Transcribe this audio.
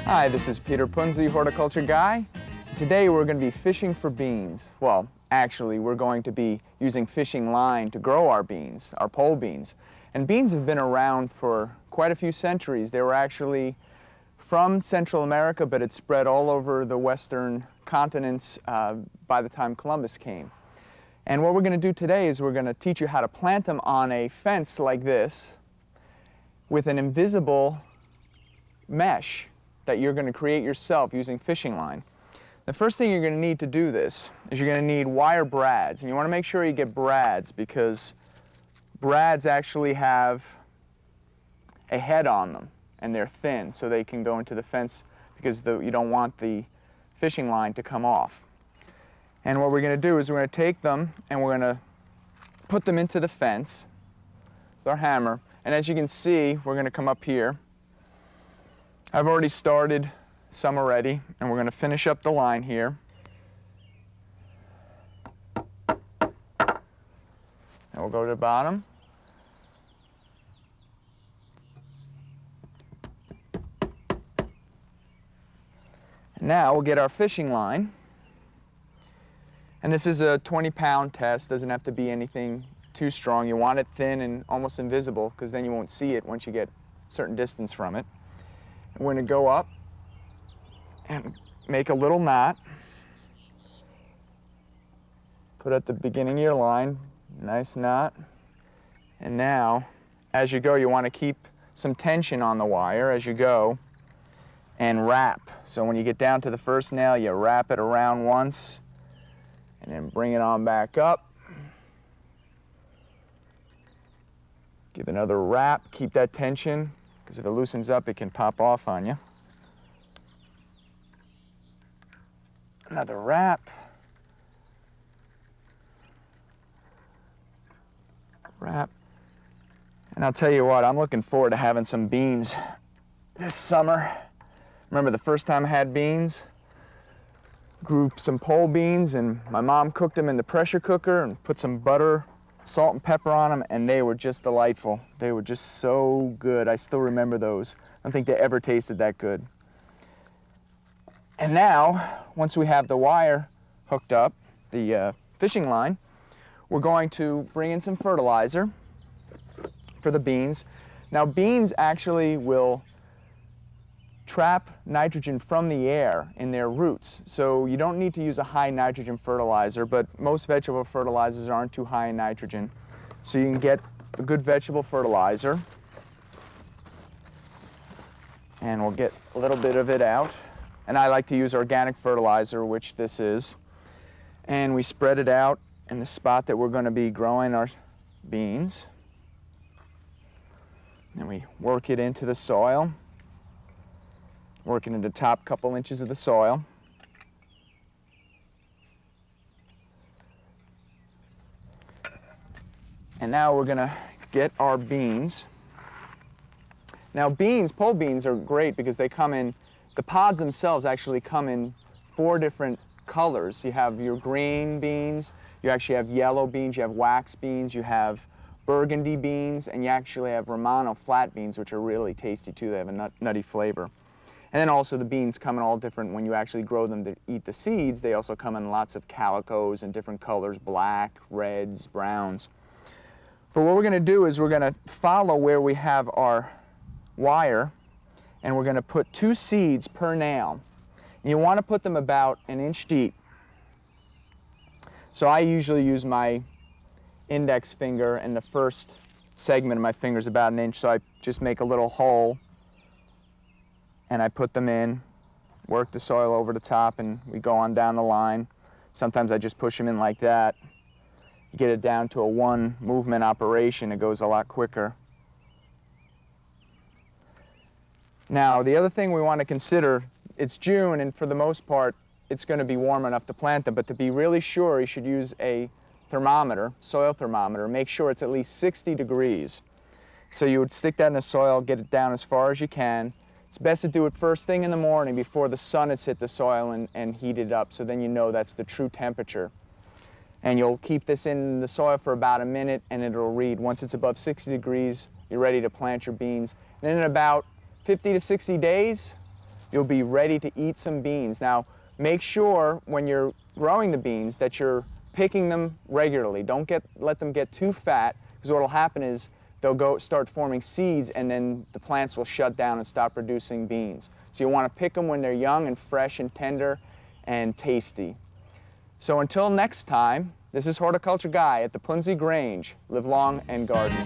Hi, this is Peter Punzi, horticulture guy. Today we're going to be fishing for beans. Well, actually, we're going to be using fishing line to grow our beans, our pole beans. And beans have been around for quite a few centuries. They were actually from Central America, but it spread all over the western continents by the time Columbus came. And what we're going to do today is we're going to teach you how to plant them on a fence like this with an invisible mesh that you're going to create yourself using fishing line. The first thing you're going to need to do this is you're going to need wire brads, and you want to make sure you get brads because brads actually have a head on them and they're thin so they can go into the fence because you don't want the fishing line to come off. And what we're going to do is we're going to take them and we're going to put them into the fence with our hammer, and as you can see we're going to come up here. I've already started some already, and we're going to finish up the line here. And we'll go to the bottom. And now we'll get our fishing line. And this is a 20-pound test, doesn't have to be anything too strong. You want it thin and almost invisible because then you won't see it once you get a certain distance from it. We're going to go up and make a little knot. Put at the beginning of your line, nice knot. And now, as you go, you want to keep some tension on the wire as you go and wrap. So when you get down to the first nail, you wrap it around once and then bring it on back up. Give another wrap, keep that tension, because if it loosens up, it can pop off on you. Another wrap. Wrap. And I'll tell you what, I'm looking forward to having some beans this summer. Remember the first time I had beans? Grew some pole beans, and my mom cooked them in the pressure cooker and put some butter, salt and pepper on them, and they were just delightful. They were just so good. I still remember those. I don't think they ever tasted that good. And now, once we have the wire hooked up, the fishing line, we're going to bring in some fertilizer for the beans. Now, beans actually will trap nitrogen from the air in their roots, so you don't need to use a high nitrogen fertilizer, but most vegetable fertilizers aren't too high in nitrogen. So you can get a good vegetable fertilizer, and we'll get a little bit of it out. And I like to use organic fertilizer, which this is, and we spread it out in the spot that we're going to be growing our beans, and we work it into the soil. Working in the top couple inches of the soil. And now we're going to get our beans. Now beans, pole beans are great because they come in, the pods themselves actually come in 4 different colors. You have your green beans, you actually have yellow beans, you have wax beans, you have burgundy beans, and you actually have Romano flat beans, which are really tasty too. They have a nutty flavor. And then also the beans come in all different, when you actually grow them to eat the seeds, they also come in lots of calicos and different colors, black, reds, browns. But what we're going to do is we're going to follow where we have our wire, and we're going to put 2 seeds per nail. And you want to put them about 1 inch deep. So I usually use my index finger, and the first segment of my finger is about 1 inch, so I just make a little hole and I put them in, work the soil over the top, and we go on down the line. Sometimes I just push them in like that. You get it down to a 1 movement operation, it goes a lot quicker. Now, the other thing we want to consider, it's June, and for the most part, it's going to be warm enough to plant them, but to be really sure, you should use a thermometer, soil thermometer. Make sure it's at least 60 degrees. So you would stick that in the soil, get it down as far as you can. It's best to do it first thing in the morning before the sun has hit the soil and heated up, so then you know that's the true temperature. And you'll keep this in the soil for about 1 minute, and it'll read. Once it's above 60 degrees, you're ready to plant your beans. And then in about 50 to 60 days, you'll be ready to eat some beans. Now, make sure when you're growing the beans that you're picking them regularly. Don't let them get too fat, because what will happen is they'll start forming seeds, and then the plants will shut down and stop producing beans. So you want to pick them when they're young and fresh and tender and tasty. So until next time, this is Horticulture Guy at the Punzi Grange. Live long and garden.